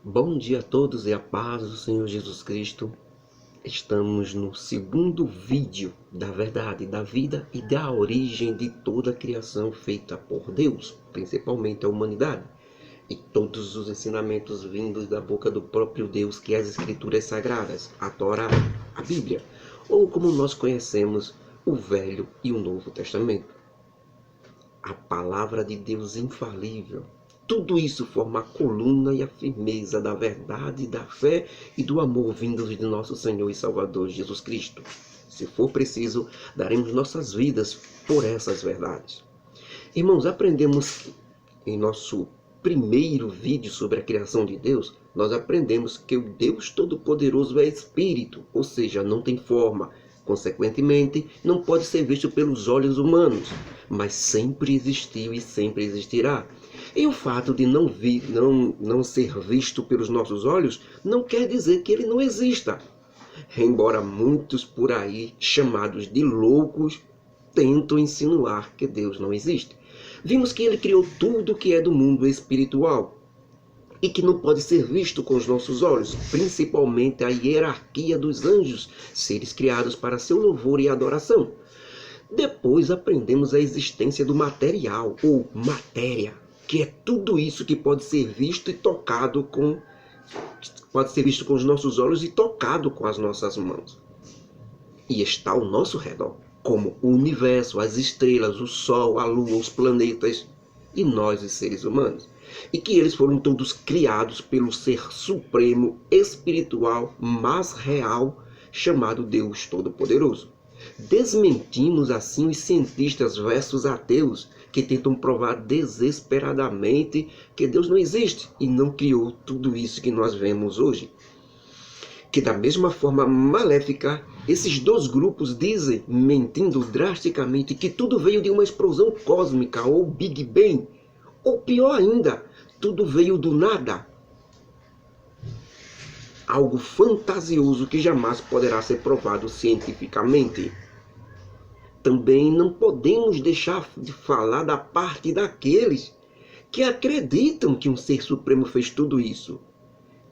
Bom dia a todos e a paz do Senhor Jesus Cristo. Estamos no segundo vídeo da verdade, da vida e da origem de toda a criação feita por Deus, principalmente a humanidade, e todos os ensinamentos vindos da boca do próprio Deus, que é as Escrituras Sagradas, a Torá, a Bíblia, ou como nós conhecemos, o Velho e o Novo Testamento. A palavra de Deus infalível. Tudo isso forma a coluna e a firmeza da verdade, da fé e do amor vindos de nosso Senhor e Salvador Jesus Cristo. Se for preciso, daremos nossas vidas por essas verdades. Irmãos, aprendemos que em nosso primeiro vídeo sobre a criação de Deus, nós aprendemos que o Deus Todo-Poderoso é Espírito, ou seja, não tem forma. Consequentemente, não pode ser visto pelos olhos humanos, mas sempre existiu e sempre existirá. E o fato de não ser visto pelos nossos olhos não quer dizer que ele não exista. Embora muitos por aí, chamados de loucos, tentam insinuar que Deus não existe. Vimos que ele criou tudo que é do mundo espiritual e que não pode ser visto com os nossos olhos, principalmente a hierarquia dos anjos, seres criados para seu louvor e adoração. Depois aprendemos a existência do material, ou matéria, que é tudo isso que pode ser visto e tocado pode ser visto com os nossos olhos e tocado com as nossas mãos. E está ao nosso redor, como o universo, as estrelas, o sol, a lua, os planetas e nós, os seres humanos. E que eles foram todos criados pelo ser supremo, espiritual, mas real, chamado Deus Todo-Poderoso. Desmentimos assim os cientistas versus ateus que tentam provar desesperadamente que Deus não existe e não criou tudo isso que nós vemos hoje. Que da mesma forma maléfica, esses dois grupos dizem, mentindo drasticamente, que tudo veio de uma explosão cósmica ou Big Bang, ou pior ainda, tudo veio do nada. Algo fantasioso que jamais poderá ser provado cientificamente. Também não podemos deixar de falar da parte daqueles que acreditam que um ser supremo fez tudo isso.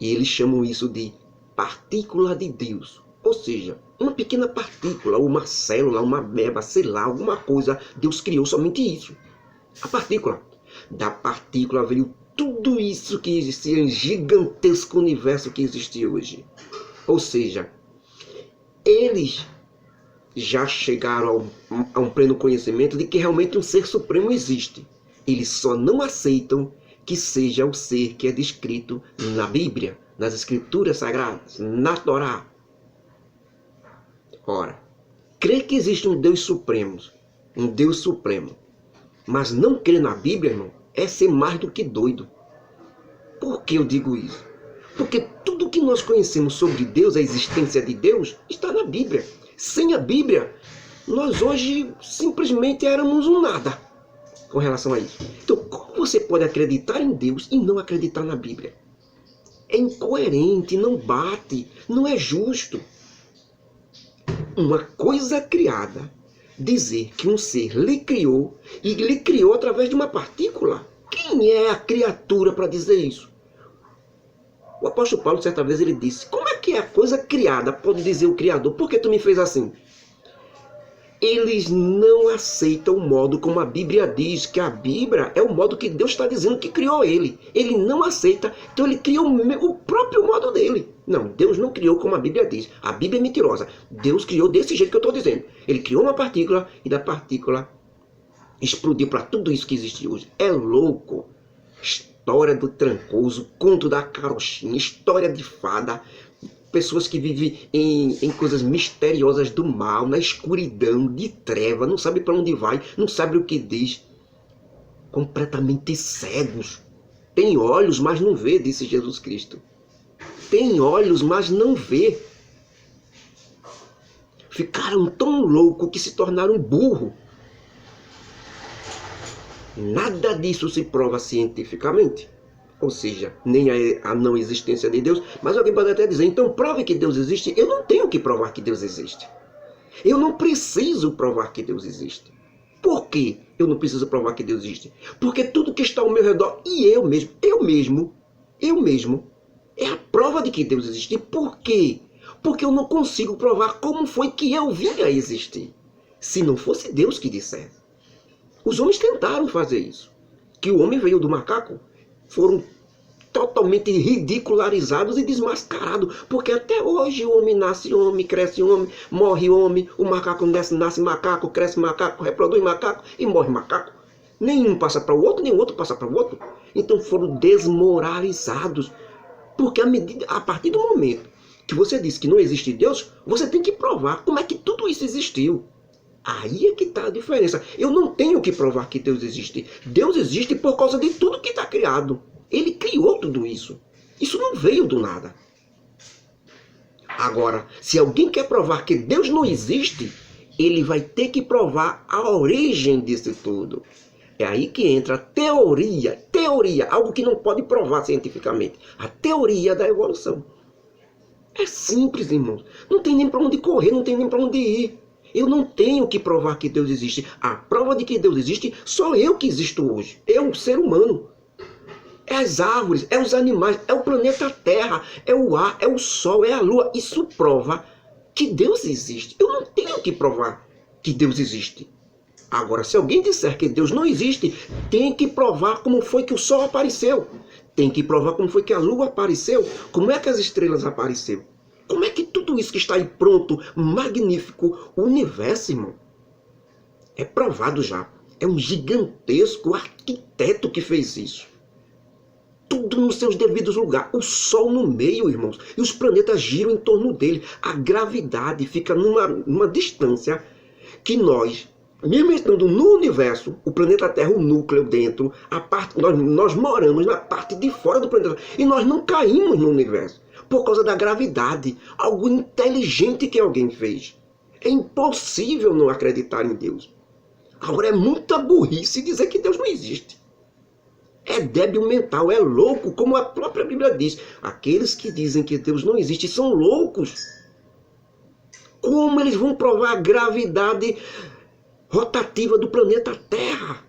E eles chamam isso de partícula de Deus. Ou seja, uma pequena partícula, uma célula, uma ameba, sei lá, alguma coisa, Deus criou somente isso. A partícula. Da partícula veio tudo isso que existia em gigantesco universo que existe hoje. Ou seja, eles já chegaram a um pleno conhecimento de que realmente um ser supremo existe. Eles só não aceitam que seja o ser que é descrito na Bíblia, nas Escrituras Sagradas, na Torá. Ora, crer que existe um Deus supremo, mas não crer na Bíblia, irmão, é ser mais do que doido. Por que eu digo isso? Porque tudo que nós conhecemos sobre Deus, a existência de Deus, está na Bíblia. Sem a Bíblia, nós hoje simplesmente éramos um nada com relação a isso. Então, como você pode acreditar em Deus e não acreditar na Bíblia? É incoerente, não bate, não é justo. Uma coisa criada, dizer que um ser lhe criou e lhe criou através de uma partícula. Quem é a criatura para dizer isso? O apóstolo Paulo, certa vez, ele disse: como é que a coisa criada pode dizer o Criador? Por que tu me fez assim? Eles não aceitam o modo como a Bíblia diz, que a Bíblia é o modo que Deus está dizendo que criou ele. Ele não aceita, então ele criou o próprio modo dele. Não, Deus não criou como a Bíblia diz. A Bíblia é mentirosa. Deus criou desse jeito que eu estou dizendo. Ele criou uma partícula e da partícula explodiu para tudo isso que existe hoje. É louco. História do Trancoso, conto da carochinha, história de fada, pessoas que vivem em coisas misteriosas do mal, na escuridão, de treva, não sabe para onde vai, não sabe o que diz, completamente cegos. Tem olhos, mas não vê, disse Jesus Cristo. Tem olhos, mas não vê. Ficaram tão loucos que se tornaram burro. Nada disso se prova cientificamente. Ou seja, nem a não existência de Deus. Mas alguém pode até dizer: então prove que Deus existe. Eu não tenho que provar que Deus existe. Eu não preciso provar que Deus existe. Por que eu não preciso provar que Deus existe? Porque tudo que está ao meu redor, e eu mesmo, É a prova de que Deus existe. Por quê? Porque eu não consigo provar como foi que eu vim a existir. Se não fosse Deus que dissesse. Os homens tentaram fazer isso. Que o homem veio do macaco, foram totalmente ridicularizados e desmascarados. Porque até hoje o homem nasce homem, cresce homem, morre homem, o macaco nasce macaco, cresce macaco, reproduz macaco e morre macaco. Nenhum passa para o outro, nem o outro passa para o outro. Então foram desmoralizados. Porque a partir do momento que você diz que não existe Deus, você tem que provar como é que tudo isso existiu. Aí é que está a diferença. Eu não tenho que provar que Deus existe. Deus existe por causa de tudo que está criado. Ele criou tudo isso. Isso não veio do nada. Agora, se alguém quer provar que Deus não existe, ele vai ter que provar a origem disso tudo. É aí que entra a teoria, algo que não pode provar cientificamente. A teoria da evolução. É simples, irmãos. Não tem nem para onde correr, não tem nem para onde ir. Eu não tenho que provar que Deus existe. A prova de que Deus existe, sou eu que existo hoje. Eu, o ser humano. É as árvores, é os animais, é o planeta Terra, é o ar, é o sol, é a lua. Isso prova que Deus existe. Eu não tenho que provar que Deus existe. Agora, se alguém disser que Deus não existe, tem que provar como foi que o sol apareceu. Tem que provar como foi que a lua apareceu. Como é que as estrelas apareceram. Como é que tudo isso que está aí pronto, magnífico, o universo, irmão, é provado já. É um gigantesco arquiteto que fez isso. Tudo nos seus devidos lugares. O Sol no meio, irmãos. E os planetas giram em torno dele. A gravidade fica numa distância que nós, mesmo estando no universo, o planeta Terra, o núcleo dentro, nós moramos na parte de fora do planeta. E nós não caímos no universo. Por causa da gravidade, algo inteligente que alguém fez. É impossível não acreditar em Deus. Agora é muita burrice dizer que Deus não existe. É débil mental, é louco, como a própria Bíblia diz. Aqueles que dizem que Deus não existe são loucos. Como eles vão provar a gravidade rotativa do planeta Terra?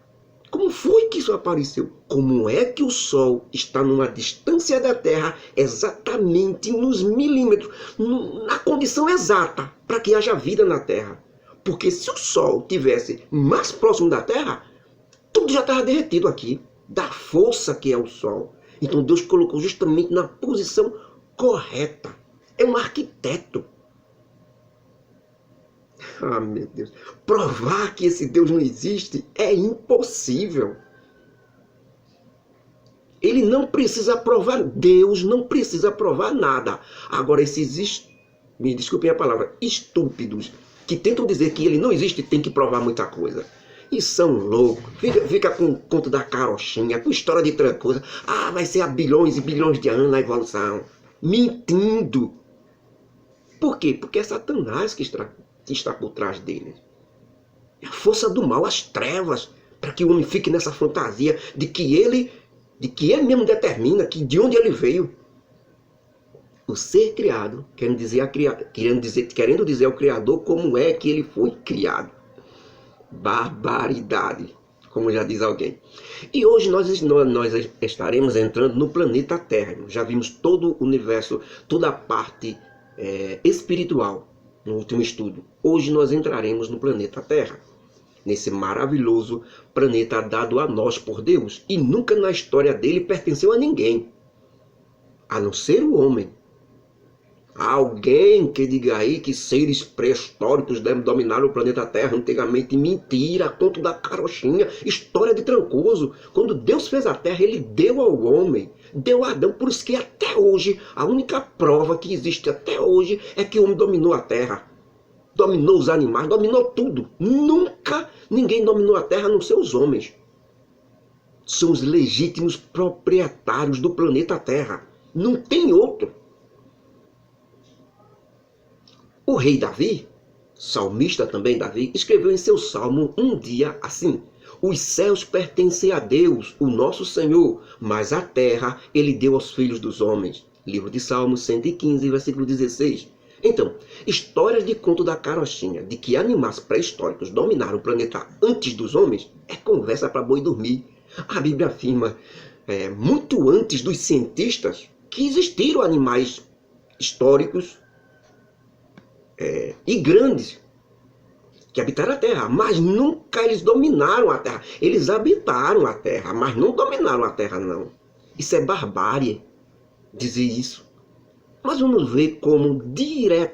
Como foi que isso apareceu? Como é que o Sol está numa distância da Terra exatamente nos milímetros, na condição exata para que haja vida na Terra? Porque se o Sol tivesse mais próximo da Terra, tudo já estava derretido aqui, da força que é o Sol. Então Deus colocou justamente na posição correta. É um arquiteto. Ah, meu Deus. Provar que esse Deus não existe é impossível. Ele não precisa provar. Deus não precisa provar nada. Agora, esses, me desculpem a palavra, estúpidos, que tentam dizer que ele não existe, tem que provar muita coisa. E são loucos. Fica com o conto da carochinha, com história de trancosa. Ah, vai ser há bilhões e bilhões de anos na evolução. Mentindo. Por quê? Porque é Satanás que está por trás dele. É a força do mal, as trevas, para que o homem fique nessa fantasia de que ele mesmo determina que de onde ele veio. O ser criado, querendo dizer ao Criador como é que ele foi criado. Barbaridade, como já diz alguém. E hoje nós estaremos entrando no planeta Terra. Já vimos todo o universo, toda a parte espiritual no último estudo. Hoje nós entraremos no planeta Terra, nesse maravilhoso planeta dado a nós por Deus. E nunca na história dele pertenceu a ninguém, a não ser o homem. Alguém que diga aí que seres pré-históricos dominaram o planeta Terra antigamente. Mentira, conto da carochinha, história de Trancoso. Quando Deus fez a Terra, ele deu ao homem, deu a Adão. Por isso que até hoje, a única prova que existe até hoje é que o homem dominou a Terra. Dominou os animais, dominou tudo. Nunca ninguém dominou a Terra a não ser os homens. São os legítimos proprietários do planeta Terra. Não tem outro. O rei Davi, salmista também Davi, escreveu em seu salmo um dia assim: os céus pertencem a Deus, o nosso Senhor, mas a terra ele deu aos filhos dos homens. Livro de Salmos 115, versículo 16. Então, histórias de conto da carochinha de que animais pré-históricos dominaram o planeta antes dos homens é conversa para boi dormir. A Bíblia afirma, muito antes dos cientistas, que existiram animais históricos e grandes que habitaram a Terra, mas nunca eles dominaram a Terra. Eles habitaram a Terra, mas não dominaram a Terra, não. Isso é barbárie dizer isso. Mas vamos ver como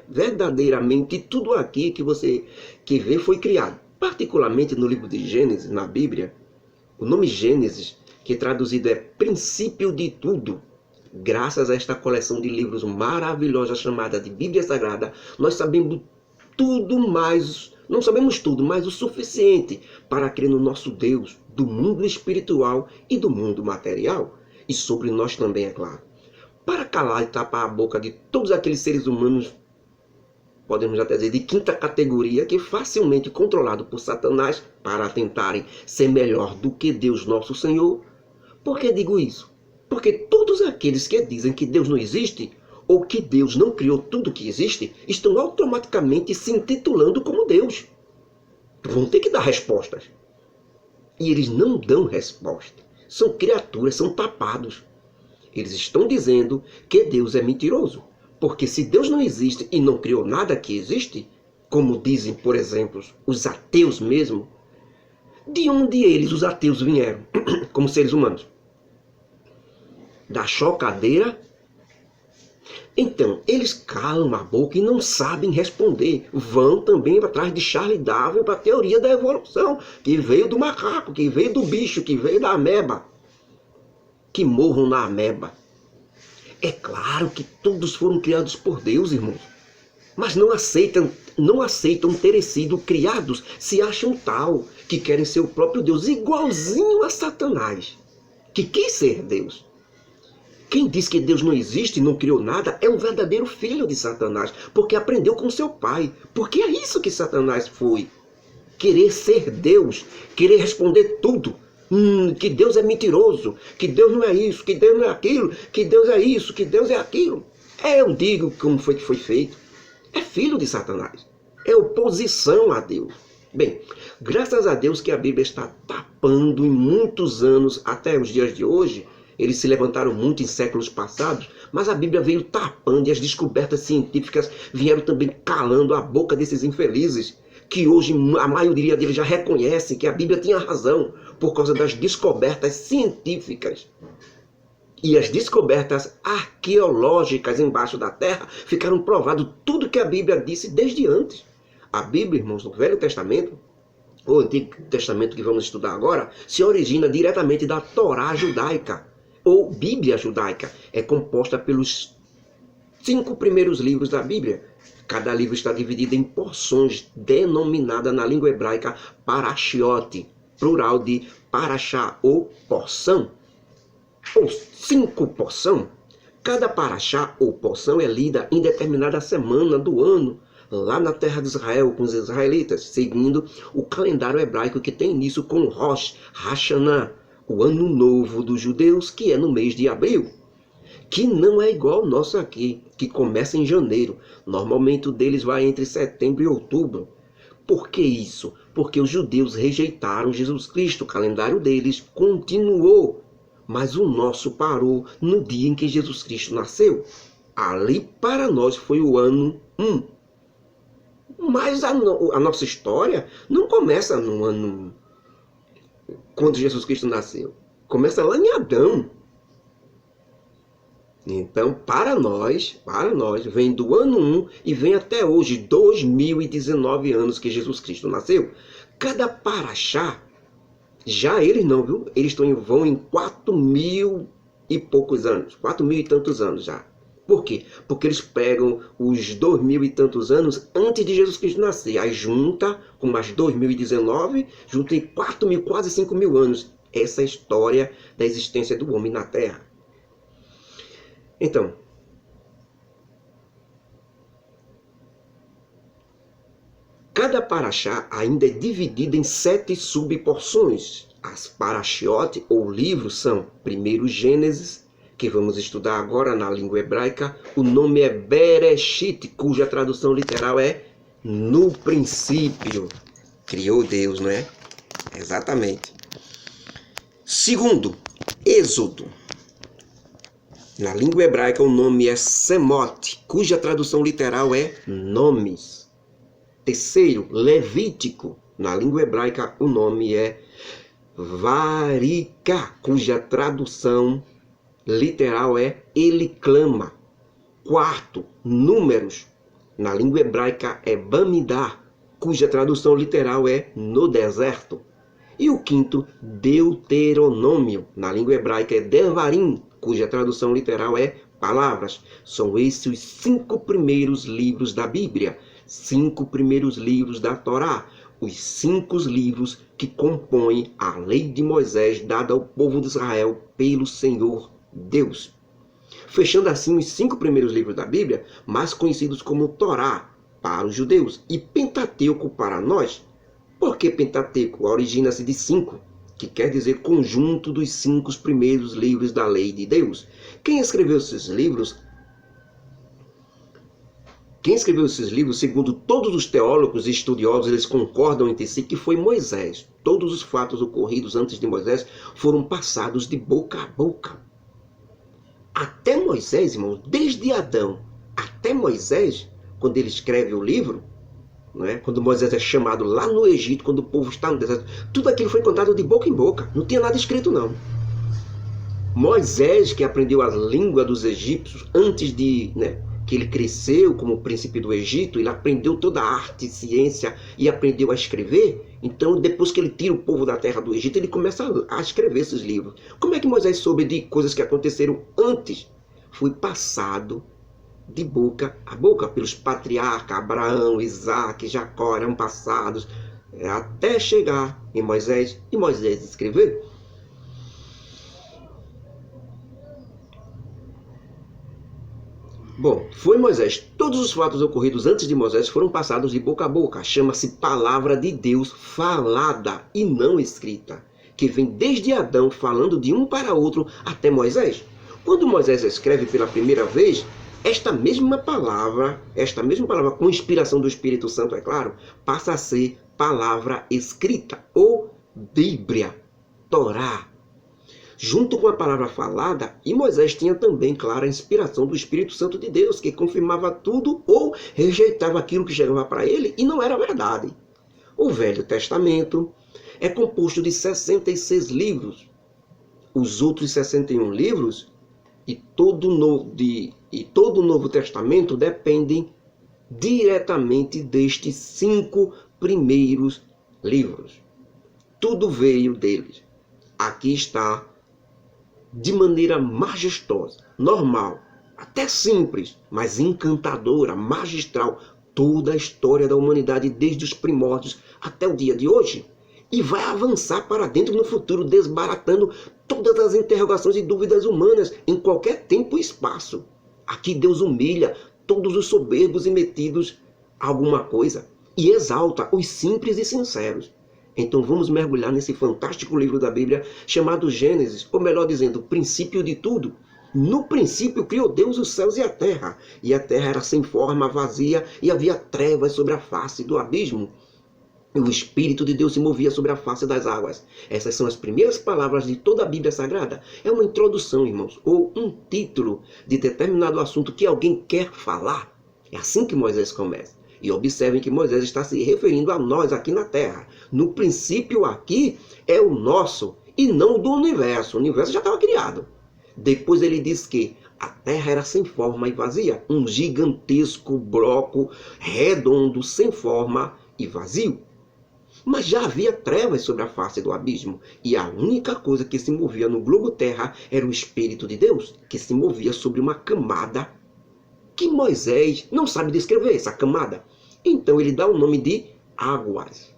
verdadeiramente tudo aqui que você vê foi criado. Particularmente no livro de Gênesis, na Bíblia, o nome Gênesis, que traduzido é princípio de tudo, graças a esta coleção de livros maravilhosa chamada de Bíblia Sagrada, nós sabemos tudo mais, não sabemos tudo, mas o suficiente para crer no nosso Deus, do mundo espiritual e do mundo material, e sobre nós também, é claro. Para calar e tapar a boca de todos aqueles seres humanos, podemos até dizer, de quinta categoria, que facilmente controlado por Satanás para tentarem ser melhor do que Deus nosso Senhor. Por que digo isso? Porque todos aqueles que dizem que Deus não existe, ou que Deus não criou tudo que existe, estão automaticamente se intitulando como Deus. Vão ter que dar respostas. E eles não dão resposta. São criaturas, são tapados. Eles estão dizendo que Deus é mentiroso. Porque se Deus não existe e não criou nada que existe, como dizem, por exemplo, os ateus mesmo, de onde eles, os ateus, vieram como seres humanos? Da chocadeira? Então, eles calam a boca e não sabem responder. Vão também atrás de Charles Darwin para a teoria da evolução, que veio do macaco, que veio do bicho, que veio da ameba. Que morram na ameba. É claro que todos foram criados por Deus, irmãos. Mas não aceitam terem sido criados, se acham tal, que querem ser o próprio Deus, igualzinho a Satanás, que quis ser Deus. Quem diz que Deus não existe e não criou nada é um verdadeiro filho de Satanás, porque aprendeu com seu pai. Porque é isso que Satanás foi. Querer ser Deus, querer responder tudo. Que Deus é mentiroso, que Deus não é isso, que Deus não é aquilo, que Deus é isso, que Deus é aquilo. Eu digo como foi que foi feito. É filho de Satanás. É oposição a Deus. Bem, graças a Deus que a Bíblia está tapando em muitos anos, até os dias de hoje. Eles se levantaram muito em séculos passados, mas a Bíblia veio tapando e as descobertas científicas vieram também calando a boca desses infelizes, que hoje a maioria deles já reconhece que a Bíblia tinha razão por causa das descobertas científicas. E as descobertas arqueológicas embaixo da terra ficaram provado tudo que a Bíblia disse desde antes. A Bíblia, irmãos, no Velho Testamento, o Antigo Testamento que vamos estudar agora, se origina diretamente da Torá judaica, ou Bíblia judaica. É composta pelos 5 primeiros livros da Bíblia. Cada livro está dividido em porções, denominada na língua hebraica parashiot, plural de parashá, ou porção, ou 5 porção. Cada parashá ou porção é lida em determinada semana do ano, lá na terra de Israel, com os israelitas, seguindo o calendário hebraico que tem início com Rosh Hashanah, o ano novo dos judeus, que é no mês de abril. Que não é igual ao nosso aqui, que começa em janeiro. Normalmente o deles vai entre setembro e outubro. Por que isso? Porque os judeus rejeitaram Jesus Cristo. O calendário deles continuou, mas o nosso parou no dia em que Jesus Cristo nasceu. Ali para nós foi o ano 1. Mas a nossa história não começa no ano quando Jesus Cristo nasceu. Começa lá em Adão. Então, para nós, vem do ano 1 e vem até hoje, 2019 anos que Jesus Cristo nasceu. Cada paraxá, já eles não, viu? Eles vão em 4.000 e poucos anos, 4.000 e tantos anos já. Por quê? Porque eles pegam os 2.000 e tantos anos antes de Jesus Cristo nascer. Aí junta com mais 2019, junta em 4.000, quase 5.000 anos. Essa é a história da existência do homem na Terra. Então, cada paraxá ainda é dividido em 7 subporções. As parashiot, ou livros, são primeiro Gênesis, que vamos estudar agora na língua hebraica. O nome é Bereshit, cuja tradução literal é no princípio. Criou Deus, não é? Exatamente. Segundo, Êxodo. Na língua hebraica, o nome é Semot, cuja tradução literal é nomes. Terceiro, Levítico. Na língua hebraica, o nome é Varika, cuja tradução literal é Ele clama. Quarto, Números. Na língua hebraica é Bamidá, cuja tradução literal é no deserto. E o quinto, Deuteronômio. Na língua hebraica é Devarim, cuja tradução literal é palavras. São esses os 5 primeiros livros da Bíblia, 5 primeiros livros da Torá, os 5 livros que compõem a lei de Moisés dada ao povo de Israel pelo Senhor Deus. Fechando assim os 5 primeiros livros da Bíblia, mais conhecidos como Torá para os judeus e Pentateuco para nós. Por que Pentateuco? Origina-se de 5, que quer dizer conjunto dos 5 primeiros livros da lei de Deus. Quem escreveu esses livros, segundo todos os teólogos e estudiosos, eles concordam entre si que foi Moisés. Todos os fatos ocorridos antes de Moisés foram passados de boca a boca. Até Moisés, irmãos, desde Adão até Moisés, quando ele escreve o livro, quando Moisés é chamado lá no Egito, quando o povo está no deserto, tudo aquilo foi contado de boca em boca, não tinha nada escrito não. Moisés, que aprendeu a língua dos egípcios antes de que ele cresceu como príncipe do Egito, ele aprendeu toda a arte e ciência e aprendeu a escrever. Então, depois que ele tira o povo da terra do Egito, ele começa a escrever esses livros. Como é que Moisés soube de coisas que aconteceram antes? Foi passado de boca a boca pelos patriarcas, Abraão, Isaac, Jacó, eram passados até chegar em Moisés, e Moisés escreveu. Bom, foi Moisés. Todos os fatos ocorridos antes de Moisés foram passados de boca a boca. Chama-se palavra de Deus falada e não escrita, que vem desde Adão falando de um para outro até Moisés. Quando Moisés escreve pela primeira vez, esta mesma palavra com inspiração do Espírito Santo, é claro, passa a ser palavra escrita ou Bíblia, Torá. Junto com a palavra falada, e Moisés tinha também clara a inspiração do Espírito Santo de Deus, que confirmava tudo ou rejeitava aquilo que chegava para ele e não era verdade. O Velho Testamento é composto de 66 livros. Os outros 61 livros e todo o Novo Testamento dependem diretamente destes 5 primeiros livros. Tudo veio deles. Aqui está, de maneira majestosa, normal, até simples, mas encantadora, magistral, toda a história da humanidade desde os primórdios até o dia de hoje. E vai avançar para dentro no futuro, desbaratando todas as interrogações e dúvidas humanas em qualquer tempo e espaço. Aqui Deus humilha todos os soberbos e metidos a alguma coisa e exalta os simples e sinceros. Então vamos mergulhar nesse fantástico livro da Bíblia chamado Gênesis, ou melhor dizendo, princípio de tudo. No princípio criou Deus os céus e a terra era sem forma, vazia, e havia trevas sobre a face do abismo. E o Espírito de Deus se movia sobre a face das águas. Essas são as primeiras palavras de toda a Bíblia Sagrada. É uma introdução, irmãos, ou um título de determinado assunto que alguém quer falar. É assim que Moisés começa. E observem que Moisés está se referindo a nós aqui na Terra. No princípio aqui é o nosso e não do universo. O universo já estava criado. Depois ele diz que a Terra era sem forma e vazia. Um gigantesco bloco redondo, sem forma e vazio. Mas já havia trevas sobre a face do abismo, e a única coisa que se movia no globo terra era o Espírito de Deus, que se movia sobre uma camada que Moisés não sabe descrever, essa camada. Então ele dá o nome de águas.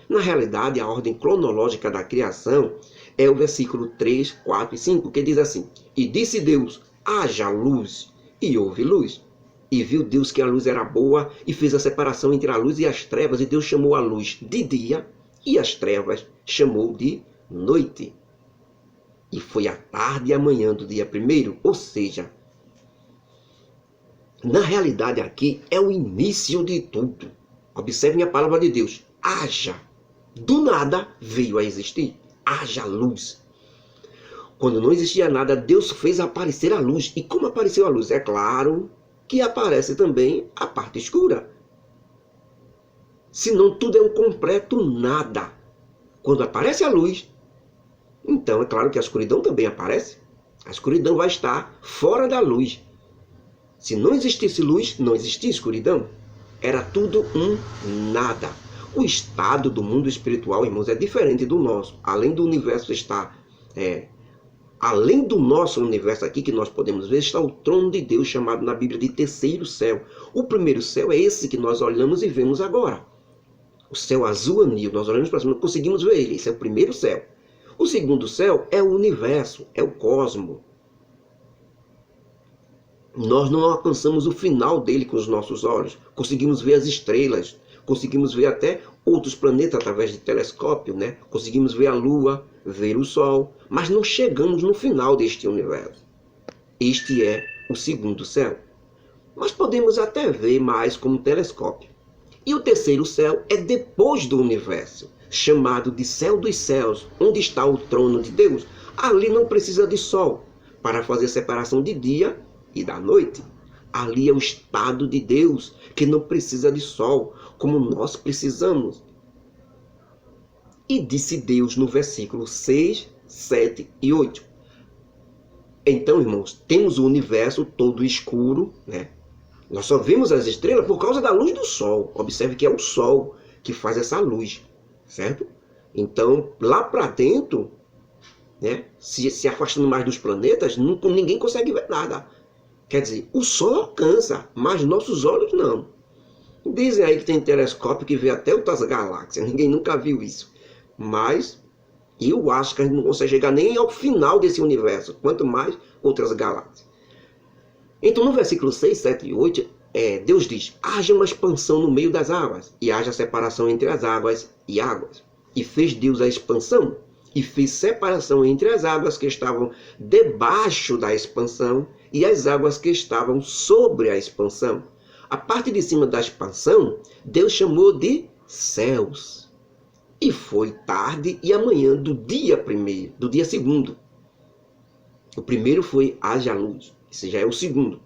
Na realidade, a ordem cronológica da criação é o versículo 3, 4 e 5, que diz assim: E disse Deus, haja luz, e houve luz. E viu Deus que a luz era boa, e fez a separação entre a luz e as trevas, e Deus chamou a luz de dia, e as trevas chamou de noite. E foi a tarde e a manhã do dia primeiro, ou seja, na realidade aqui é o início de tudo. Observem a palavra de Deus, haja. Do nada veio a existir, haja luz. Quando não existia nada, Deus fez aparecer a luz. E como apareceu a luz? É claro que aparece também a parte escura. Senão tudo é um completo nada. Quando aparece a luz, então é claro que a escuridão também aparece. A escuridão vai estar fora da luz. Se não existisse luz, não existia escuridão. Era tudo um nada. O estado do mundo espiritual, irmãos, é diferente do nosso. Além do universo estar... além do nosso universo aqui, que nós podemos ver, está o trono de Deus, chamado na Bíblia de terceiro céu. O primeiro céu é esse que nós olhamos e vemos agora. O céu azul anil, nós olhamos para cima, não conseguimos ver ele. Esse é o primeiro céu. O segundo céu é o universo, é o cosmo. Nós não alcançamos o final dele com os nossos olhos. Conseguimos ver as estrelas, conseguimos ver até outros planetas através de telescópio, né? Conseguimos ver a Lua, ver o Sol, mas não chegamos no final deste universo. Este é o segundo céu. Mas podemos até ver mais com um telescópio. E o terceiro céu é depois do universo, chamado de céu dos céus, onde está o trono de Deus. Ali não precisa de sol para fazer separação de dia e da noite. Ali é o estado de Deus, que não precisa de sol, como nós precisamos. E disse Deus no versículo 6, 7 e 8. Então, irmãos, temos o universo todo escuro, né? Nós só vemos as estrelas por causa da luz do sol. Observe que é o sol que faz essa luz, certo? Então, lá para dentro, né, se afastando mais dos planetas, ninguém consegue ver nada. Quer dizer, o sol alcança, mas nossos olhos não. Dizem aí que tem telescópio que vê até outras galáxias. Ninguém nunca viu isso. Mas eu acho que a gente não consegue chegar nem ao final desse universo, quanto mais outras galáxias. Então, no versículo 6, 7 e 8, Deus diz: haja uma expansão no meio das águas, e haja separação entre as águas e águas. E fez Deus a expansão, e fez separação entre as águas que estavam debaixo da expansão e as águas que estavam sobre a expansão. A parte de cima da expansão, Deus chamou de céus. E foi tarde e amanhã do dia primeiro, do dia segundo. O primeiro foi haja luz. Esse já é o segundo.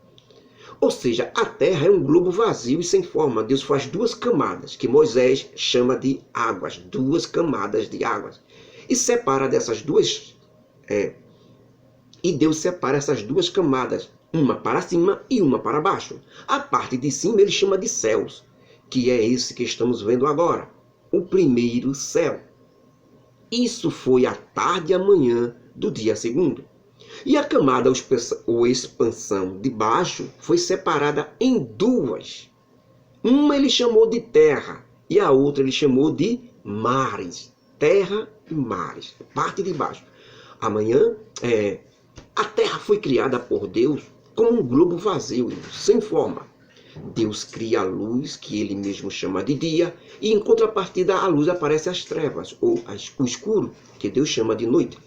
Ou seja, a terra é um globo vazio e sem forma. Deus faz duas camadas, que Moisés chama de águas. Duas camadas de águas. E separa dessas duas... E Deus separa essas duas camadas. Uma para cima e uma para baixo. A parte de cima ele chama de céus. Que é esse que estamos vendo agora. O primeiro céu. Isso foi à tarde e amanhã do dia segundo. E a camada ou expansão de baixo foi separada em duas. Uma ele chamou de terra e a outra ele chamou de mares. Terra e mares. Parte de baixo. Amanhã, a terra foi criada por Deus como um globo vazio, sem forma. Deus cria a luz, que ele mesmo chama de dia, e em contrapartida a luz aparece as trevas, ou o escuro, que Deus chama de noite.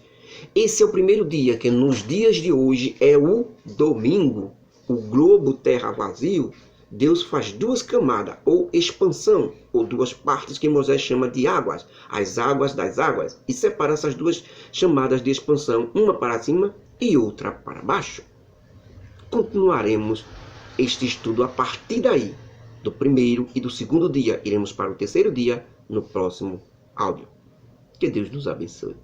Esse é o primeiro dia, que nos dias de hoje é o domingo. O globo terra vazio, Deus faz duas camadas, ou expansão, ou duas partes que Moisés chama de águas, as águas das águas, e separa essas duas chamadas de expansão, uma para cima e outra para baixo. Continuaremos este estudo a partir daí, do primeiro e do segundo dia. Iremos para o terceiro dia no próximo áudio. Que Deus nos abençoe.